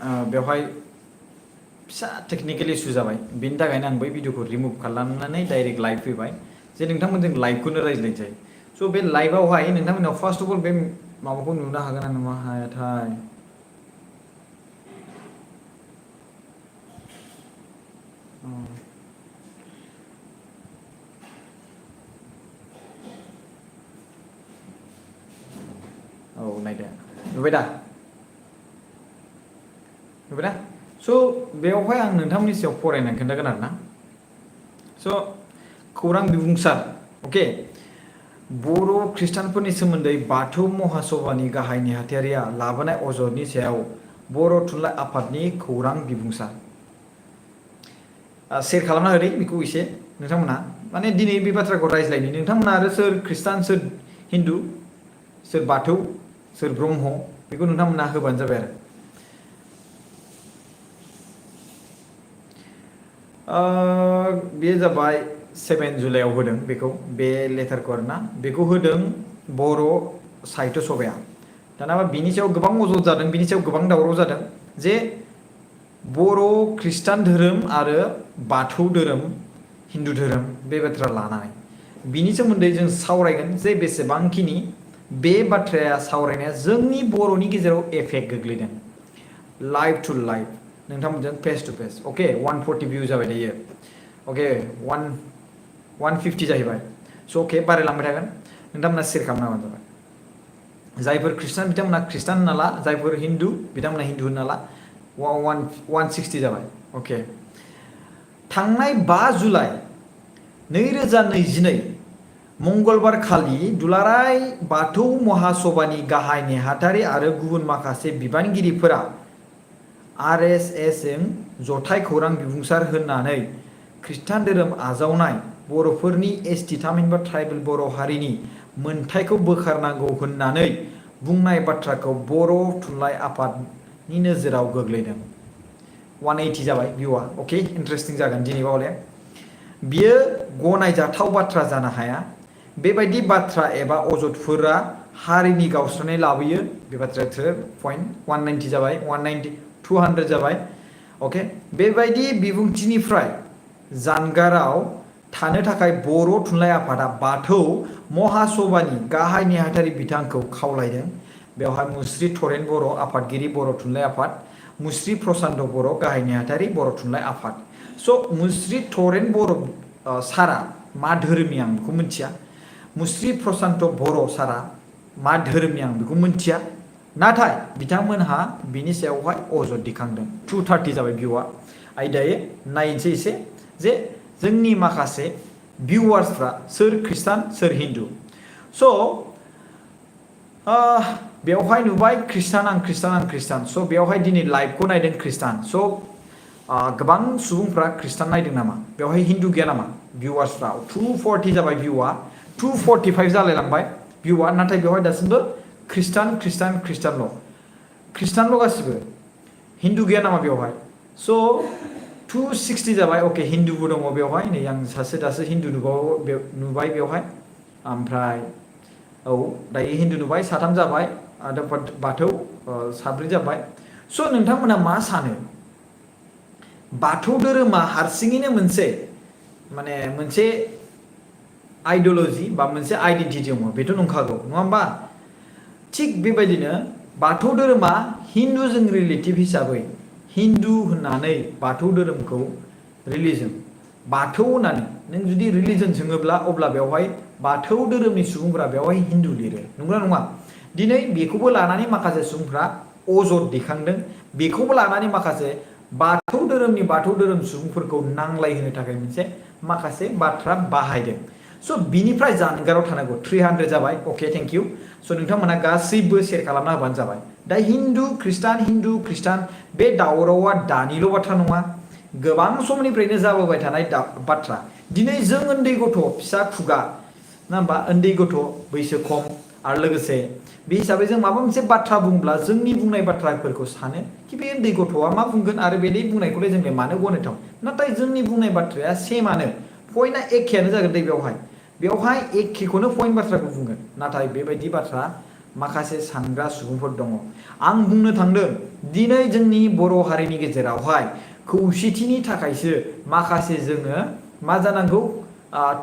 बेवहाय फिसा टेक्निकेल इसु जाबाय बेनि थाखायनो आं बै भिडिअखौ रिमुभ खालामनानै डाइरेक्ट लाइभ फैबाय जे नोंथांमोनजों लाइभखौनो रायज्लायनोसै स' बे लाइभआवहाय नोंथांमोनाव फार्स्ट अफ अल बे माबाखौ नुनो हागोन ना नुनो हायाथाय औ नायदो नुबाय दा स' बेवहाय आं नोंथांमोननि सायाव फरायनानै खोन्थागोन आरोना स' खौरां बिबुंसार अके बर' खृष्टानफोरनि सोमोन्दै बाथौ महासभानि गाहाय नेहाथारिया लाबोनाय अजदनि सायाव बर' थुनलाइ आफादनि खौरां बिबुंसार शेयार खालामना होदो बेखौ एसे नोंथांमोना माने दिनै बे बाथ्राखौ रायज्लायनि नोंथांमोना आरो सोर खृष्टान सोर हिन्दु सोर बाथौ सोर ब्रह्म बेखौ नोंथांमोना होबानो जाबाय आरो बेयो जाबाय 7 जुलाइआव होदों बेखौ बे लेटारखौ आरोना बेखौ होदों बर' साहित्य सभाया दाना बिनि सायाव गोबां अजद जादों बिनि सायाव गोबां दावराव जादों जे बर' खृष्टान धोरोम आरो बाथौ धोरोम हिन्दु धोरोम बे बाथ्रा लानानै बिनि सोमोन्दै जों सावरायगोन जे बेसेबांखिनि बे बाथ्राया सावरायनाया जोंनि बर'नि गेजेराव एफेक्ट गोग्लैदों लाइभ टु लाइभ नोंथांमोनजों फेस टु फेस अके 140 भिउ जाबाय दायो अके 150 जाहैबाय स' अके बारायलांबाय थागोन नोंथांमोना शेयार खालामना होबानो जाबाय जायफोर खृष्टान बिथांमोना खृष्टान होनना ला जायफोर हिन्दु बिथांमोना हिन्दु होनना ला 160 जाबाय अके थांनाय 5 जुलाइ 2022 मंगलबार खालि दुलाराय बाथौ महासभानि गाहाय नेहाथारि आरो गुबुन माखासे बिबानगिरिफोरा RSS जों जथाय खौरां बिबुंसार होनानै खृष्टान धोरोम आजावनाय बर'फोरनि ST थामहिनबा ट्राइबेल बर' हारिनि मोनथायखौ बोखारनांगौ होननानै बुंनाय बाथ्राखौ बर' थुनलाइ आफादनि नोजोराव गोग्लैदों 180 जाबाय भिउआ अके इन्टारेस्टिं जागोन दिनै बावले बियो गनायजाथाव बाथ्रा जानो हाया बेबायदि बाथ्रा एबा अजदफोरा हारिनि गावस्रानाय लाबोयो बे बाथ्राया थ्रेड पइन्ट 190 जाबाय 190 200 जाबाय अके बेबायदि बिबुंथिनिफ्राय जानगाराव थानो थाखाय बर' थुनलाइ आफादा बाथौ महासभानि गाहाय नेहाथारि बिथांखौ खावलायदों बेवहाय मुस्रि थरेन बर' आफादगिरि बर' थुनलाइ आफाद मुस्रि प्रसान्त बर' गाहाय नेहाथारि बर' थुनलाइ आफाद स' मुस्रि थरेन बर' सारा मा धोरोमनि आं बेखौ मिथिया मुस्रि प्रसान्त बर' सारा मा धोरोमनि आं बेखौ मिथिया नाथाय बिथांमोनहा बिनि सायावहाय अजद दिखांदों 230 जाबाय भिउआ आयदायै नायनोसै एसे जे जोंनि माखासे भिउवार्सफ्रा सोर खृष्टान सोर हिन्दु स' बेवहाय नुबाय खृष्टान आं खृष्टान स' बेवहाय दिनै लाइभखौ नायदों खृष्टान स' गोबां सुबुंफ्रा खृष्टान नायदों नामा बेवहाय हिन्दु गैया नामा भिउवार्सफ्रा 240 जाबाय भिउआ 245 जालायलांबाय भिउआ नाथाय बेवहाय दासिमबो खृष्टानल' गासिबो हिन्दु गैया नामा बेवहाय स' 260 जाबाय अके हिन्दुबो दङ बेवहाय नै आं सासे दासो हिन्दु नुबाय बेवहाय ओमफ्राय औ दायो हिन्दु नुबाय 3 जाबाय आरो बाथौ 4 जाबाय स' नोंथांमोना मा सानो बाथौ धोरोमा हारसिङैनो मोनसे आइडियोल'जि बा मोनसे आइडेन्टिटि दङ बेथ' नंखागौ नङा होमबा थिग बेबायदिनो बाथौ धोरोमा हिन्दुजों रिलेटिभ हिसाबै हिन्दु होननानै बाथौ धोरोमखौ रिलिजन बाथौ होननानै नों जुदि रिलिजन सोङोब्ला अब्ला बेवहाय बाथौ धोरोमनि सुबुंफोरा बेवहाय हिन्दु लिरो नंगौना नङा दिनै बेखौबो लानानै माखासे सुबुंफ्रा अजद दैखांदों बेखौबो लानानै माखासे बाथौ धोरोम सुबुंफोरखौ नांलायहोनो थाखाय माखासे बाथ्रा बाहायदों स' बिनिफ्राय जानगाराव थानांगौ 300 जाबाय अके थेंक इउ स' नोंथांमोना गासैबो शेयार खालामना होबानो जाबाय दा हिन्दु खृष्टान बे दावरावा दानिल' बाथ्रा नङा गोबां समनिफ्रायनो जाबोबाय थानाय बाथ्रा दिनै जों उन्दै गथ' फिसा खुगा ना होमबा उन्दै गथ' बैसो खम आरो लोगोसे बे हिसाबै जों माबा मोनसे बाथ्रा बुंब्ला जोंनि बुंनाय बाथ्राफोरखौ सानो कि बे उन्दै गथ'आ मा बुंगोन आरो बेनि बुंनायखौलाय जोंलाय मानो गनायथाव नाथाय जोंनि बुंनाय बाथ्राया सेमानो पइन्टआ एखेयानो जागोन दे बेवहाय एखेखौनो पइन्ट बाथ्राखौ बुंगोन नाथाय बेबायदि बाथ्रा माखासे सानग्रा सुबुंफोर दङ आं बुंनो थांदों दिनै जोंनि बर' हारिनि गेजेरावहाय खौसेथिनि थाखायसो माखासे जोङो मा जानांगौ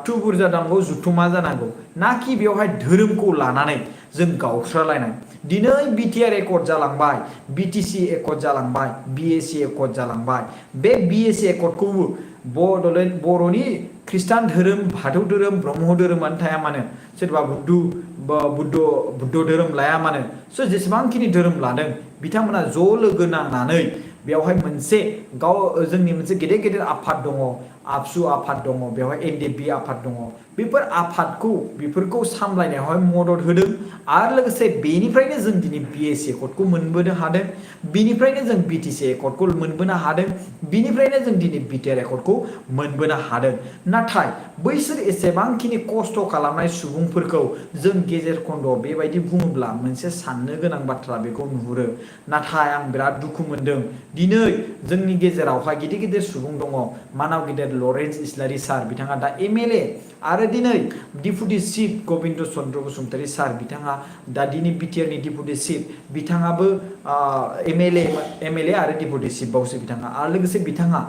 थुबुर जानांगौ जुथुमा जानांगौ नाखि बेवहाय धोरोमखौ लानानै जों गावस्रालायनाय दिनै बिटिआर एकर्ड जालांबाय बिटिसि एकर्ड जालांबाय बिएसि एकर्ड जालांबाय बे बिएसि एकर्डखौबो बड'लेण्ड बर'नि ख्रिस्टान धोरोम बाथौ धोरोम ब्रह्म धोरोमानो थाया मानो सोरबा बुद्ध धोरोम लाया मानो जेसेबांखिनि धोरोम लादों बिथांमोना ज' लोगो नांनानै बेवहाय मोनसे जोंनि मोनसे गेदेर गेदेर आफाद दङ आबसु आफाद दङ बेवहाय एनडिएफबि आफाद दङ बेफोर आफादखौ बेफोरखौ सामलायनायावहाय मदद होदों आरो लोगोसे बेनिफ्रायनो जों दिनै बिएसि एकर्डखौ मोनबोनो हादों बिनिफ्रायनो जों बिटिसि एकर्डखौ मोनबोनो हादों बिनिफ्रायनो जों दिनै बिटिआर एकर्डखौ मोनबोनो हादों नाथाय बैसोर एसेबांखिनि खस्थ' खालामनाय सुबुंफोरखौ जों गेजेर खन्द'आव बेबायदि बुङोब्ला मोनसे साननो गोनां बाथ्रा बेखौ नुहुरो नाथाय आं बिराद दुखु मोनदों दिनै जोंनि गेजेरावहाय गिदिर गिदिर सुबुं दङ मानाव गिदिर लरेन्स इस्लारि सार बिथाङा दा एमएलए आरो दिनै डिपुटि चिफ गबिन्द चन्द्र बसुमतारी सार बिथाङा दा दिनै बिटिआरनि डिपुटि चिफ बिथाङाबो एमएलए आरो डिपुटि चिफ बावसो बिथाङा आरो लोगोसे बिथाङा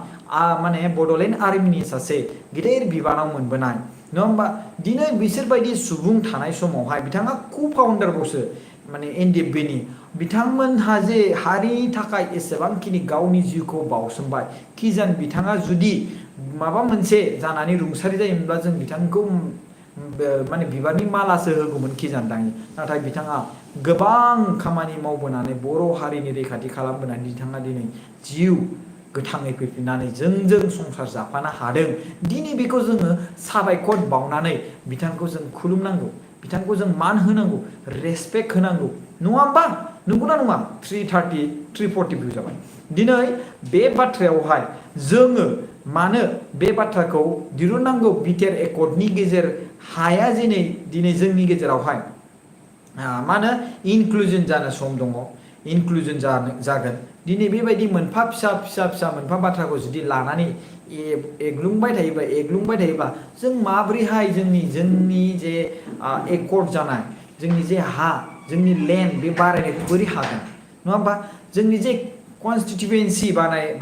माने बड'लेण्ड आर्मिनि सासे गिदिर बिबानाव मोनबोनाय नङा होमबा दिनै बिसोरबायदि सुबुं थानाय समावहाय बिथाङा को फाउन्डार बावसो माने एनडिएफबिनि बिथांमोनहा जे हारिनि थाखाय एसेबांखिनि गावनि जिउखौ बावसोमबाय किजान बिथाङा जुदि माबा मोनसे जानानै रुंसारि जायोमोनब्ला जों बिथांखौ माने बिबारनि मालासो होगौमोन किजान दाङि नाथाय बिथाङा गोबां खामानि मावबोनानै बर' हारिनि रैखाथि खालामबोनानै बिथाङा दिनै जिउ गोथाङै फैफिननानै जोंजों संसार जाफानो हादों दिनै बेखौ जोङो साबायखर बावनानै बिथांखौ जों खुलुमनांगौ बिथांखौ जों मान होनांगौ रेसपेक्ट होनांगौ नङा होमबा नंगौना नङा 340 भिउ जाबाय दिनै बे बाथ्रायावहाय जोङो मानो बे बाथ्राखौ दिरुननांगौ बिटिआर एकर्डनि गेजेर हाया दिनै जोंनि गेजेरावहाय मा होनो इनक्लुजन जानो सम दङ इनक्लुजन जागोन दिनै बेबायदि मोनफा फिसा मोनफा बाथ्राखौ जुदि लानानै एग्लुंबाय थायोबा जों माब्रैहाय जोंनि जे एकर्ड जानाय जोंनि जे हा जोंनि लेन्ड बे बारायनायखौ बोरै हागोन नङा होमबा जोंनि जे कनस्टिटुवेन्सि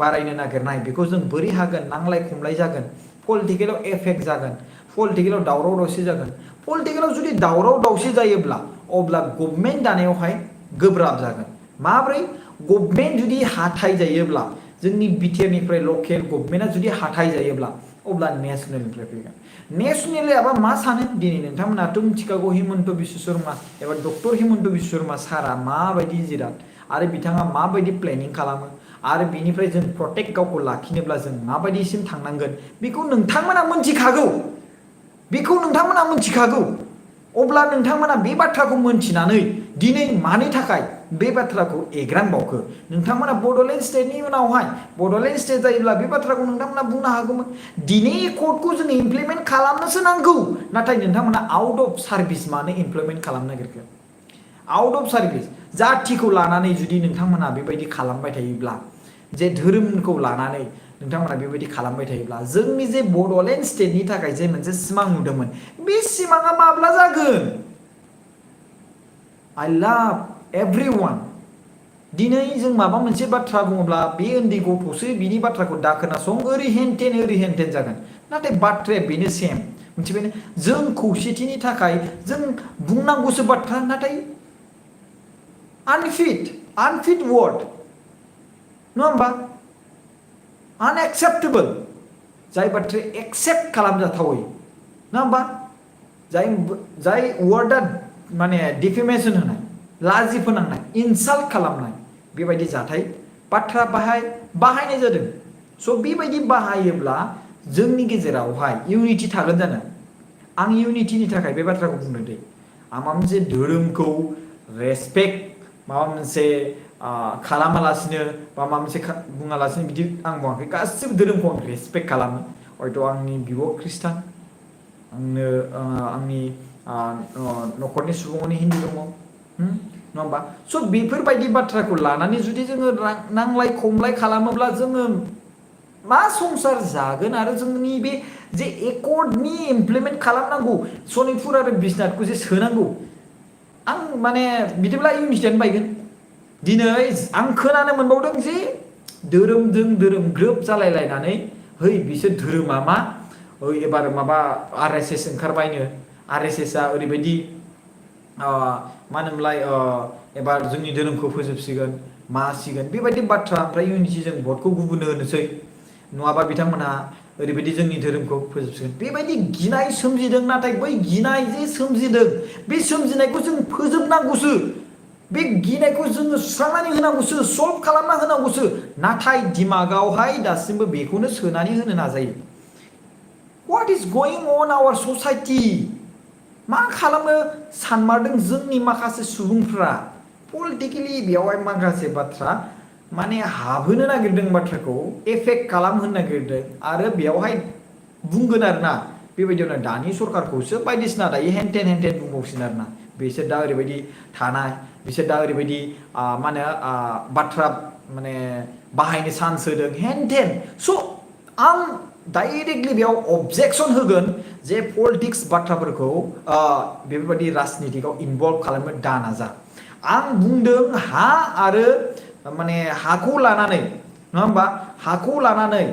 बारायनो नागिरनाय बेखौ जों बोरै हागोन नांलाय खमलाय जागोन पलिटिकेलाव एफेक्ट जागोन पलिटिकेलाव दावराव दावसि जागोन पलिटिकेलाव जुदि दावराव दावसि जायोब्ला अब्ला गभर्नमेन्ट दानायावहाय गोब्राब जागोन माब्रै गभर्नमेन्ट जुदि हाथाय जायोब्ला जोंनि बिटिआरनिफ्राय लकेल गभर्नमेन्टआ जुदि हाथाय जायोब्ला अब्ला नेसनेलनिफ्राय फैगोन नेसनेलआबा मा सानो दिनै नोंथांमोनाथ' मिथिखागौ हिमन्त बिश्व शर्मा एबा डक्टर हिमन्त बिश्व शर्मा सारा माबायदि जिराद आरो बिथाङा माबायदि प्लेनिं खालामो आरो बिनिफ्राय जों प्रटेक्ट गावखौ लाखिनोब्ला जों माबायदिसिम थांनांगोन बेखौ नोंथांमोना मिथिखागौ अब्ला नोंथांमोना बे बाथ्राखौ मोनथिनानै दिनै मानि थाखाय बे बाथ्राखौ एग्रांबावखो नोंथांमोना बड'लेण्ड स्टेटनि उनावहाय बड'लेण्ड स्टेट जायोब्ला बे बाथ्राखौ नोंथांमोना बुंनो हागौमोन दिनै एकर्डखौ जों इमप्लिमेन्ट खालामनोसो नांगौ नाथाय नोंथांमोना आउट अफ सार्भिस मानो इमप्लिमेन्ट खालामनो नागिरखो आउट अफ सार्भिस जाथिखौ लानानै जुदि नोंथांमोना बेबायदि खालामबाय थायोब्ला जे धोरोमखौ लानानै नोंथांमोना बेबायदि खालामबाय थायोब्ला जोंनि जे बड'लेण्ड स्टेटनि थाखाय जे मोनसे सिमां नुदोंमोन बे सिमाङा माब्ला जागोन I love everyone दिनै जों माबा मोनसे बाथ्रा बुङोब्ला बे उन्दै गथ'सो बिनि बाथ्राखौ दा खोनासं ओरै हेनटेन जागोन नाथाय बाथ्राया बेनो सेम मिथिबायना जों खौसेथिनि थाखाय जों बुंनांगौसो बाथ्रा नाथाय unfit word नङा होमबा unacceptable जाय बाथ्राया एक्सेप्ट खालामजाथावै नङा होमबा जाय वर्डआ माने डिफेमेशन होनाय लाजि फोनांनाय इनसाल्ट खालामनाय बेबायदि जाथाय बाथ्रा बाहायनाय जादों स' बेबायदि बाहायोब्ला जोंनि गेजेरावहाय इउनिटि थागोन जानो आं इउनिटिनि थाखाय बे बाथ्राखौ बुंदों दे आं माबा मोनसे धोरोमखौ रेसपेक्ट माबा मोनसे खालामालासिनो बा माबा मोनसे बुङालासिनो बिदि आं बुङाखै गासिबो धोरोमखौ आं रेसपेक्ट खालामो हयथ' आंनि बिब' ख्रिस्टान आंनि न'खरनि सुबुङानो हिन्दु दङ नङा होमबा स' बेफोरबायदि बाथ्राखौ लानानै जुदि जोङो नांलाय खमलाय खालामोब्ला जोङो मा संसार जागोन आरो जोंनि बे जे एकर्डनि इमप्लिमेन्ट खालामनांगौ सनितपुर आरो बिश्वनाथखौ जे सोनांगौ आं माने बिदिब्ला इउनिटियानो बायगोन दिनै आं खोनानो मोनबावदों जे धोरोमजों धोरोम ग्रोब जालायलायनानै है बिसोर धोरोमा मा एबार माबा RSS ओंखारबायनो RSS आ ओरैबायदि मा होनोमोनलाय एबार जोंनि धोरोमखौ फोजोबसिगोन मासिगोन बेबायदि बाथ्रा ओमफ्राय इउनिटिजों भटखौ गुबुननो होनोसै नङाबा बिथांमोनहा ओरैबायदि जोंनि धोरोमखौ फोजोबसिगोन बेबायदि गिनाय सोमजिदों नाथाय बै गिनाय जे सोमजिदों बे सोमजिनायखौ जों फोजोबनांगौसो बे गिनायखौ जोङो सुस्रांनानै होनांगौसो सल्भ खालामना होनांगौसो नाथाय दिमागावहाय दासिमबो बेखौनो सोनानै होनो नाजायो What is going on our society मा खालामनो सानमारदों जोंनि माखासे सुबुंफ्रा पलिटिकेलि बेयावहाय माखासे बाथ्रा माने हाबहोनो नागिरदों बाथ्राखौ एफेक्ट खालामहोनो नागिरदों आरो बेयावहाय बुंगोन आरोना बेबायदियावनो दानि सरकारखौसो बायदिसिना दायो हेनटेन बुंबावसिगोन आरोना बिसोर दा ओरैबायदि थानाय बिसोर दा ओरैबायदि मा होनो बाथ्रा माने बाहायनो चान्स होदों हेनटेन स' आं डाइरेक्टलि बेयाव अबजेक्सन होगोन जे पलिटिक्स बाथ्राफोरखौ बेफोरबायदि राजनितिकआव इनभल्भ खालामनो दानाजा आं बुंदों हा आरो माने हाखौ लानानै नङा होमबा हाखौ लानानै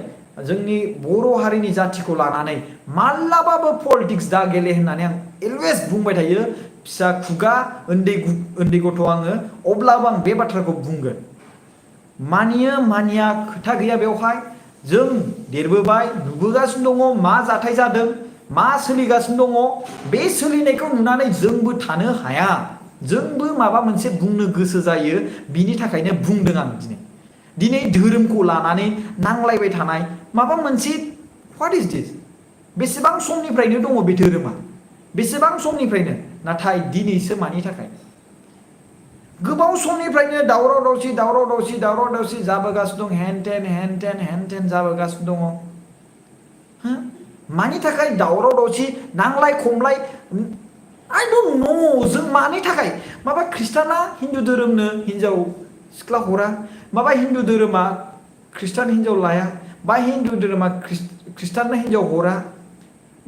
जोंनि बर' हारिनि जाथिखौ लानानै माब्लाबाबो पलिटिक्स दा गेले होननानै आं अलवेज बुंबाय थायो फिसा खुगा उन्दै गथ' आङो अब्लाबो आं बे बाथ्राखौ बुंगोन मानियो मानिया खोथा गैया बेवहाय जों देरबोबाय नुबोगासिनो दङ मा जाथाय जादों मा सोलिगासिनो दङ बे सोलिनायखौ नुनानै जोंबो थानो हाया जोंबो माबा मोनसे बुंनो गोसो जायो बिनि थाखायनो बुंदों आं दिनै धोरोमखौ लानानै नांलायबाय थानाय माबा मोनसे व्हाट इज दिस बेसेबां समनिफ्रायनो दङ बे धोरोमा बेसेबां समनिफ्रायनो नाथाय दिनैसो मानि थाखाय गोबाव समनिफ्रायनो दावराव दावसि जाबोगासिनो दं हेन टेन जाबोगासिनो दङ मानि थाखाय दावराव दावसि नांलाय खमलाय आइ डोन्ट नो जों मानि थाखाय माबा ख्रिस्टाना हिन्दु धोरोमनो हिन्जाव सिख्ला हरा माबा हिन्दु धोरोमा ख्रिस्टान हिन्जाव लाया बा हिन्दु धोरोमा ख्रिस्टाननो हिन्जाव हरा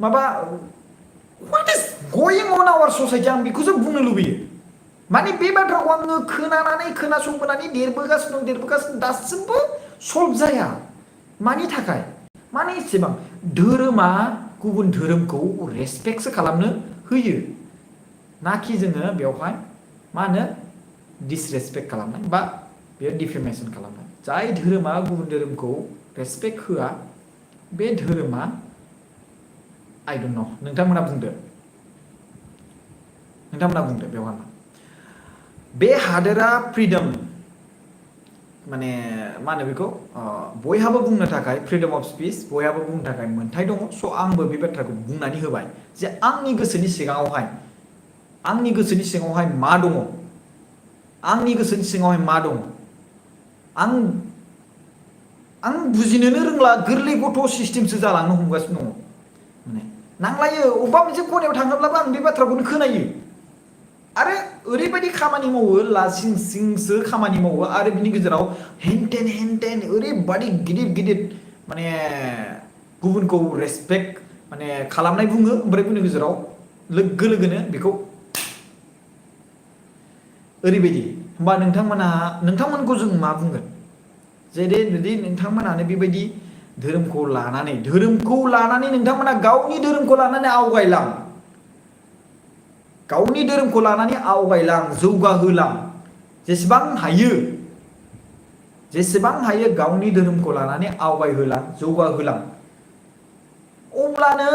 माबा what is going on our society आं बेखौसो बुंनो लुबैयो माने बे बाथ्राखौ आङो खोनानानै खोनासंबोनानै देरबोगासिनो दासिमबो सल्भ जाया मानि थाखाय माने एसेबां धोरोमा गुबुन धोरोमखौ रेसपेक्टसो खालामनो होयो नाखि जोङो बेवहाय मा होनो डिसरेसपेक्ट खालामनाय बा बेयो डिफेमेसन खालामनाय जाय धोरोमा गुबुन धोरोमखौ रेसपेक्ट होआ बे धोरोमा आइ डोन्ट नो नोंथांमोना बुंदो बेवहाय बे हादोरा फ्रिडम माने मा होनो बेखौ बयहाबो बुंनो थाखाय फ्रिडम अफ स्पिच बयहाबो बुंनो थाखाय मोन्थाय दङ स' आंबो बे बाथ्राखौ बुंनानै होबाय जे आंनि गोसोनि सिगाङावहाय मा दङ आं बुजिनोनो रोंला गोरलै गथ' सिस्टेमसो जालांनो हमगासिनो दङ माने नांलायो अबेबा मोनसे खनायाव थाङोब्लाबो आं बे बाथ्राखौनो खोनायो आरो ओरैबायदि खामानि मावो लासिं सिंसो खामानि मावो आरो बिनि गेजेराव हेनटेन ओरैबायदि गिदिर माने गुबुनखौ रेसपेक्ट माने खालामनाय बुङो ओमफ्राय बिनि गेजेराव लोगोनो बेखौ ओरैबायदि होमबा नोंथांमोनखौ जों मा बुंगोन जुदि नोंथांमोनानो बेबायदि धोरोमखौ लानानै नोंथांमोना गावनि धोरोमखौ लानानै आवगायलां जौगाहोलां जेसेबां हायो गावनि धोरोमखौ लानानै आवगायहोलां जौगाहोलां अब्लानो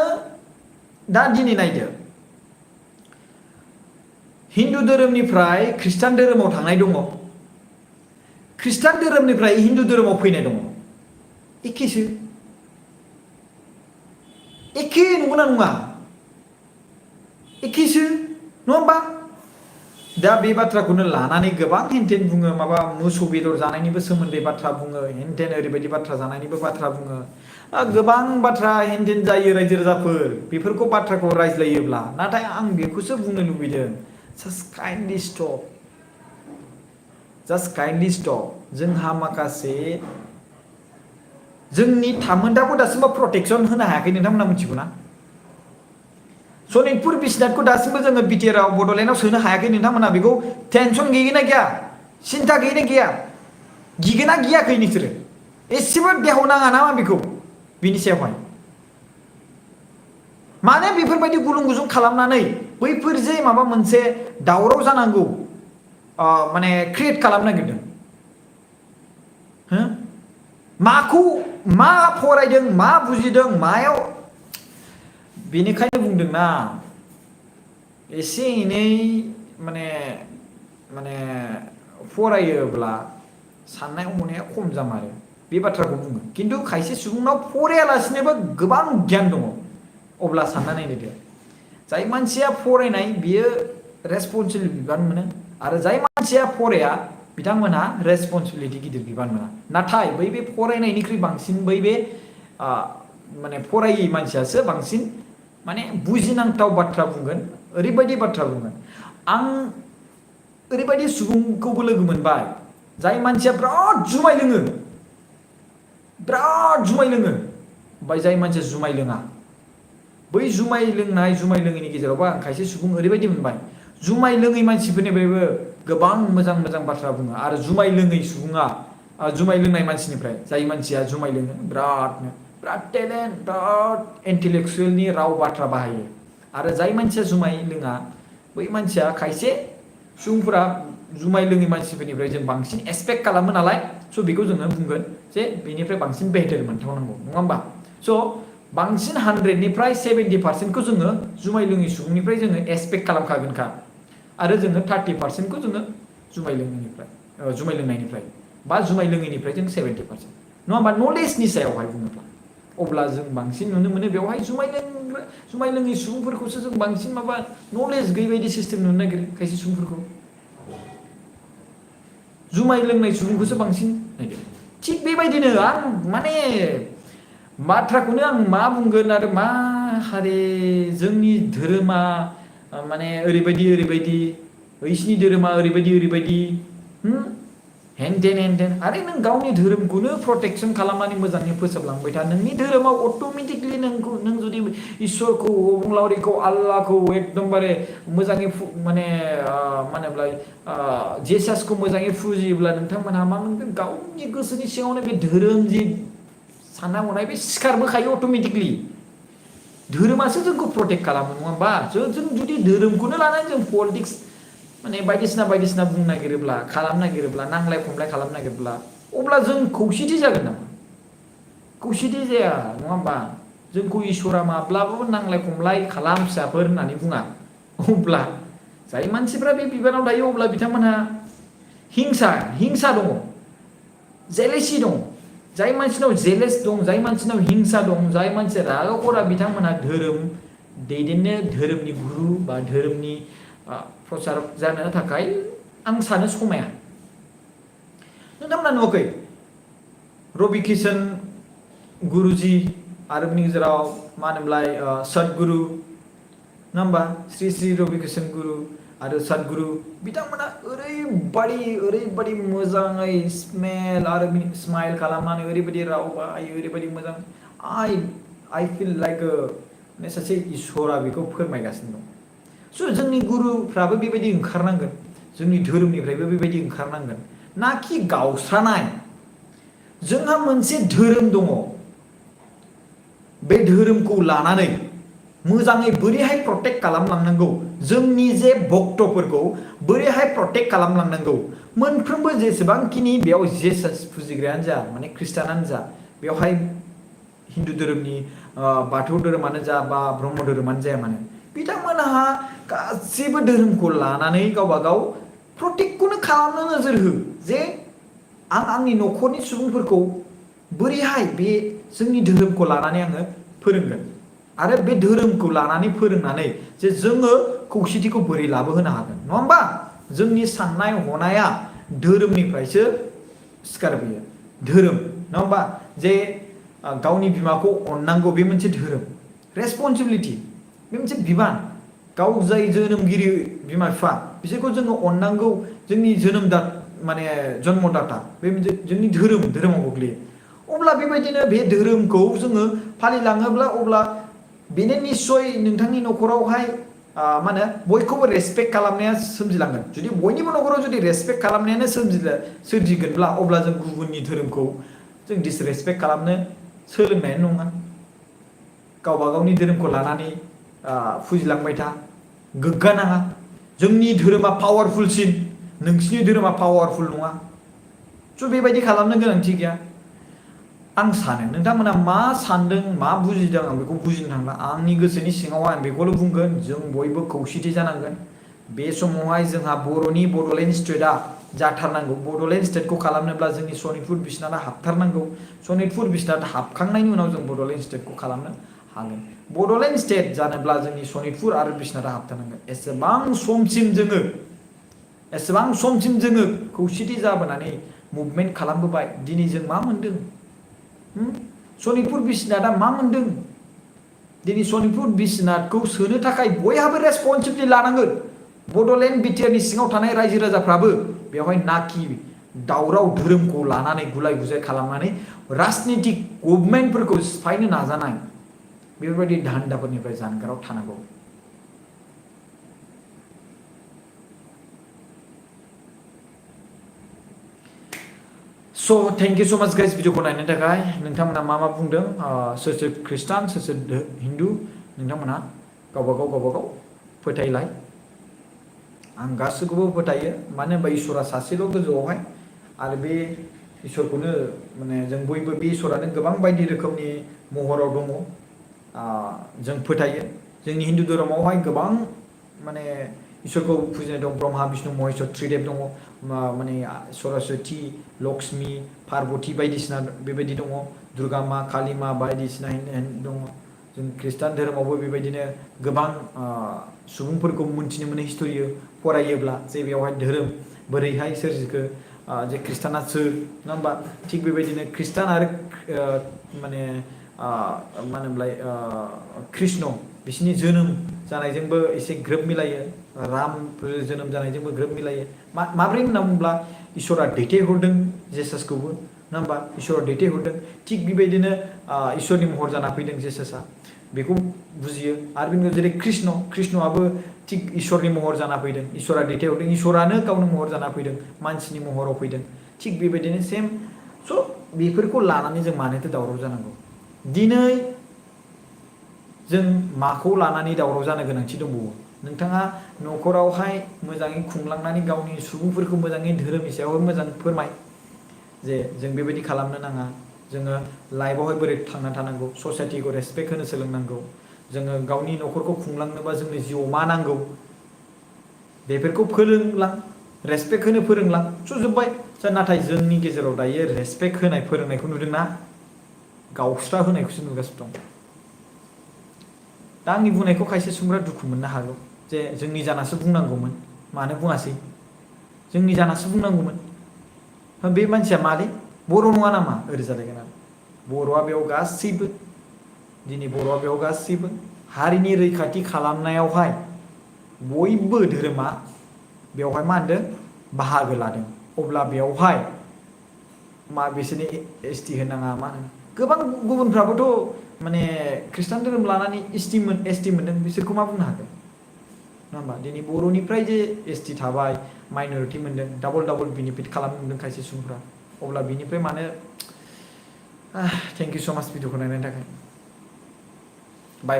दा दिनै नायदो हिन्दु धोरोमनिफ्राय ख्रिस्टान धोरोमाव थांनाय दङ ख्रिस्टान धोरोमनिफ्राय हिन्दु धोरोमाव फैनाय दङ एखेसो एखे नंगौना नङा एखेसो नङा होमबा दा बे बाथ्राखौनो लानानै गोबां हेनटेन बुङो माबा मोसौ बेदर जानायनिबो सोमोन्दै बाथ्रा बुङो हेनटेन ओरैबायदि बाथ्रा जानायनिबो बाथ्रा बुङो गोबां बाथ्रा हेनटेन जायो रायजो राजाफोर बेफोरखौ बाथ्राखौ रायज्लायोब्ला नाथाय आं बेखौसो बुंनो लुबैदों जास्ट काइन्डलि स्टप जोंहा माखासे जोंनि थामोन्दाखौ दासिमबो प्रटेक्सन होनो हायाखै नोंथांमोना मिथिगौ ना सनितपुर बिस्नाथखौ दासिमबो जोङो बिटिआरआव बड'लेण्डआव सोनो हायाखै नोंथांमोना बेखौ टेनसन गैगोना गैया सिन्था गैगोना गैया गिगोना गियाखै नोंसोरो एसेबो देहाव नाङा नामा बेखौ बिनि सायावहाय माने बेफोरबायदि गुलुं गुजुं खालामनानै बैफोर जे माबा मोनसे दावराव जानांगौ माने क्रिएट खालामनो नागिरदों माखौ मा फरायदों मा बुजिदों मायाव बेनिखायनो बुंदोंना एसे एनै माने माने फरायोब्ला साननाय हनाया खम जामारो बे बाथ्राखौ बुङो खिन्थु खायसे सुबुंनाव फरायालासिनोबो गोबां गियान दङ अब्ला सानना नायदो जाय मानसिया फरायनाय बियो रेसपन्सिबल बिबान मोनो आरो जाय मानसिया फराया बिथांमोनहा रेसपन्सिबिलिटि गिदिर बिबान मोना नाथाय बै बे फरायनायनिख्रुइ बांसिन बै बे माने फरायै मानसियासो बांसिन माने बुजिनांथाव बाथ्रा बुंगोन ओरैबायदि बाथ्रा बुंगोन आं ओरैबायदि सुबुंखौबो लोगो मोनबाय जाय मानसिया बिराद जुमाय लोङो ओमफ्राय जाय मानसिया जुमाय लोङा बै जुमाय लोङैनि गेजेरावबो आं खायसे सुबुं ओरैबायदि मोनबाय जुमाय लोङै मानसिफोरनिफ्रायबो गोबां मोजां मोजां बाथ्रा बुङो आरो जुमाय लोङै सुबुङा जुमाय लोंनाय मानसिनिफ्राय जाय मानसिया जुमाय लोङो बिराद टेलेन्ट बिराद इन्टेलेक्सुवेलनि राव बाथ्रा बाहायो आरो जाय मानसिया जुमाय लोङा बै मानसिया खायसे सुबुंफोरा जुमाय लोङै मानसिफोरनिफ्राय जों बांसिन एक्सपेक्ट खालामो नालाय स' बेखौ जोङो बुंगोन जे बेनिफ्राय बांसिन बेहतर मोनथावनांगौ नङा होमबा स' बांसिन 100निफ्राय 70%खौ जोङो जुमाय लोङै सुबुंनिफ्राय जोङो एक्सपेक्ट खालामखागोनखा आरो जोङो 30%खौ जोङो जुमाय लोंनायनिफ्राय बा जुमाय लोङैनिफ्राय जों 70% नङा होमबा नलेजनि सायावहाय बुङोब्ला अब्ला जों बांसिन नुनो मोनो बेवहाय जुमाय लोङै सुबुंफोरखौसो जों बांसिन माबा नलेज गैयै बायदि सिस्टेम नुनो नागिरो खायसे सुबुंफोरखौ जुमाय लोंनाय सुबुंखौसो बांसिन नागिरो थिग बेबायदिनो आं माने बाथ्राखौनो आं मा बुंगोन आरो मा हारे जोंनि धोरोमा माने ओरैबायदि बैसिनि धोरोमा ओरैबायदि हेनटेन आरे नों गावनि धोरोमखौनो प्रटेक्शन खालामनानै मोजाङै फोसाबलांबाय था नोंनि धोरोमाव अट'मेटिकलि नों जुदि इसोरखौ अबंलावरिखौ आल्लाहखौ एकदमबारे मोजाङै माने मा होनोब्ला जेसासखौ मोजाङै फुजियोब्ला नोंथांमोनहा मा मोनगोन गावनि गोसोनि सिङावनो बे धोरोम जि सानना हनाय बे सिखारबोखायो अट'मेटिकलि धोरोमासो जोंखौ प्रटेक्ट खालामो नङा होमबा जों जुदि धोरोमखौनो लानानै जों पलिटिक्स माने बायदिसिना बुंनो नागिरोब्ला खालामनो नागिरोब्ला नांलाय खमलाय खालामनो नागिरोब्ला अब्ला जों खौसेथि जागोन नामा खौसेथि जाया नङा होमबा जोंखौ इसोरा माब्लाबाबो नांलाय खमलाय खालाम फिसाफोर होननानै बुङा अब्ला जाय मानसिफ्रा बे बिबानाव थायो अब्ला बिथांमोनहा हिंसा दङ जेलेसि दङ जाय मानसिनाव जेलेस दं जाय मानसिनाव हिंसा दं जाय मानसिया रागा खरा बिथांमोनहा धोरोम दैदेननो धोरोमनि गुरु बा धोरोमनि प्रचार जानो थाखाय आं सानो समाया नोंथांमोना नुवाखै रबि किशन गुरुजी आरो बिनि गेजेराव मा होनोमोनलाय सदगुरु नङा होमबा श्री रबि किशन गुरु आरो सदगुरु बिथांमोना ओरैबायदि मोजाङै स्माइल खालामनानै ओरैबायदि राव बाहायो ओरैबायदि मोजां आइ फिल लाइक माने सासे इसोरा बेखौ फोरमायगासिनो दं स' जोंनि गुरुफ्राबो बेबायदि ओंखारनांगोन जोंनि धोरोमनिफ्रायबो बेबायदि ओंखारनांगोन नाखि गावस्रानाय जोंहा मोनसे धोरोम दङ बे धोरोमखौ लानानै मोजाङै बोरैहाय प्रटेक्ट खालामलांनांगौ जोंनि जे भक्तफोरखौ बोरैहाय प्रटेक्ट खालामलांनांगौ मोनफ्रोमबो जेसेबांखिनि बेयाव जेसास फुजिग्रायानो जा माने ख्रिस्टानानो जा बेवहाय हिन्दु धोरोमनि बाथौ धोरोमानो जा बा ब्रह्म धोरोमानो जाया मानो बिथांमोनहा गासैबो धोरोमखौ लानानै गावबा गाव प्रटेक्टखौनो खालामनो नोजोर हो जे आंनि न'खरनि सुबुंफोरखौ बोरैहाय बे जोंनि धोरोमखौ लानानै आङो फोरोंगोन आरो बे धोरोमखौ लानानै फोरोंनानै जे जोङो खौसेथिखौ बोरै लाबोहोनो हागोन नङा होमबा जोंनि साननाय हनाया धोरोमनिफ्रायसो सिखारबोयो धोरोम नङा होमबा जे गावनि बिमाखौ अननांगौ बे मोनसे धोरोम रेसपन्सिबिलिटि बे मोनसे बिबान गाव जाय जोनोमगिरि बिमा बिफा बिसोरखौ जोङो अननांगौ जोंनि माने जन्मदाता बे मोनसे जोंनि धोरोमाव गोग्लैयो अब्ला बेबायदिनो बे धोरोमखौ जोङो फालिलाङोब्ला अब्ला बेनो निश्चय नोंथांनि न'खरावहाय मा होनो बयखौबो रेसपेक्ट खालामनाया सोमजिलांगोन जुदि बयनिबो न'खराव जुदि रेसपेक्ट खालामनायानो सोमजिगोनब्ला अब्ला जों गुबुननि धोरोमखौ जों डिसरेसपेक्ट खालामनो सोलोंनायानो नङा गावबा गावनि धोरोमखौ लानानै फुजिलांबाय था गोग्गानाङा जोंनि धोरोमा पावारफुलसिन नोंसिनि धोरोमा पावारफुल नङा स' बेबायदि खालामनो गोनांथि गैया आं सानो नोंथांमोना मा सानदों मा बुजिदों आं बेखौ बुजिनो थांला आंनि गोसोनि सिङाव आं बेखौल' बुंगोन जों बयबो खौसेथि जानांगोन बे समावहाय जोंहा बर'नि बड'लेण्ड स्टेटआ जाथारनांगौ बड'लेण्ड स्टेटखौ खालामनोब्ला जोंनि सनितपुर बिसनाथआ हाबथारनांगौ सनितपुर बिसनाथ हाबखांनायनि उनाव जों बड'लेण्ड स्टेटखौ खालामनो हागोन बड'लेण्ड स्टेट जानोब्ला जोंनि सनितपुर आरो बिसनाथआ हाबथारनांगोन एसेबां समसिम जोङो खौसेथि जाबोनानै मुभमेन्ट खालामबोबाय दिनै जों मा मोन्दों सनितपुर बिसनाथआ मा मोन्दों दिनै सनितपुर बिसनाथखौ सोनो थाखाय बयहाबो रेसपन्सिबिलिटि लानांगोन बड'लेण्ड बिटिआरनि सिङाव थानाय रायजो राजाफ्राबो बेवहाय नाखि दावराव धोरोमखौ लानानै गुलाय गुजाय खालामनानै राजनितिक गभर्नमेन्टफोरखौ सिफायनो नाजानाय बेफोरबायदि धान्दाफोरनिफ्राय जानगाराव थानांगौ So thank you so much guys video ko nainनो थाखाय नोंथांमोना मा बुंदों सोर खृष्टान सोर हिन्दू नोंथांमोना गावबागाव फोथायलाय आं गासैखौबो फोथायो मानो होनबा इसोरा सासेल' गोजौआवहाय आरो बे इसोरखौनो माने जों बयबो बे इसोरानो गोबां बायदि रोखोमनि महराव दङ जों फोथायो जोंनि हिन्दू धोरोमावहाय गोबां माने इसोरखौ फुजिनाय दं ब्रह्मा विष्णु महेश्वर त्रिदेव दङ माने सरस्वती लक्ष्मी पार्वती बायदिसिना बेबायदि दङ दुर्गा मा काली मा बायदिसिना दङ जों खृष्टान धोरोमावबो बेबायदिनो गोबां सुबुंफोरखौ मोनथिनो मोनो हिस्टरि फरायोब्ला जे बेवहाय धोरोम बोरैहाय सोरजिखो जे खृष्टाना सोर नङा होमबा थिग बेबायदिनो खृष्टान आरो माने मा होनोमोनलाय कृष्ण बिसिनि जोनोम जानायजोंबो एसे ग्रोब मिलायो राम जोनोम जानायजोंबो ग्रोब मिलायो माब्रै होनना बुङोब्ला इसोरा दैथायहरदों जेसासखौबो नङा होमबा इसोरा दैथायहरदों थिग बेबायदिनो इसोरनि महर जाना फैदों जेसासआ बेखौ बुजियो आरो बेनि उनाव जेरै कृष्णआबो थिग इसोरनि महर जाना फैदों इसोरा दैथायहरदों इसोरानो गावनो महर जाना फैदों मानसिनि महराव फैदों थिग बेबायदिनो सेम स' बेफोरखौ लानानै जों मानोथो दावराव जानांगौ दिनै जों माखौ लानानै दावराव जानो गोनांथि दंबावो नोंथाङा न'खरावहाय मोजाङै खुंलांनानै गावनि सुबुंफोरखौ मोजाङै धोरोमनि सायाव मोजां फोरमाय जे जों बेबायदि खालामनो नाङा जोङो लाइफआवहाय बोरै थांना थानांगौ ससाइटिखौ रेसपेक्ट होनो सोलोंनांगौ जोङो गावनि न'खरखौ खुंलांनोबा जोंनो जिउआव मा नांगौ बेफोरखौ फोरोंलां रेसपेक्ट होनो फोरोंलां स' जोब्बाय नाथाय जोंनि गेजेराव दायो रेसपेक्ट होनाय फोरोंनायखौ नुदोंना गावस्रा होनायखौसो नुगासिनो दं दा आंनि बुंनायखौ खायसे सुबुंफ्रा दुखु मोननो हागौ जे जोंनि जानासो बुंनांगौमोन मानो बुङासै जोंनि जानासो बुंनांगौमोन बे मानसिया मालै बर' नङा नामा ओरै जालायगोन आरो बर'आ बेयाव गासैबो दिनै बर'आ बेयाव गासैबो हारिनि रैखाथि खालामनायावहाय बयबो धोरोमा बेवहाय मा होनदों बाहागो लादों अब्ला बेवहाय मा बिसोरनि एसटि होनाङा मा होनो गोबां गुबुनफ्राबोथ' माने खृष्टान धोरोम लानानै एसटि मोनदों बिसोरखौ मा बुंनो हागोन नङा होमबा दिनै बर'निफ्राय जे एसटि थाबाय माइन'रिटि मोनदों डाबल बेनिफिट खालामनो मोनदों खायसे सुबुंफ्रा अब्ला बिनिफ्राय मानो थेंक इउ स' माच भिडिअखौ नायनायनि थाखाय बाय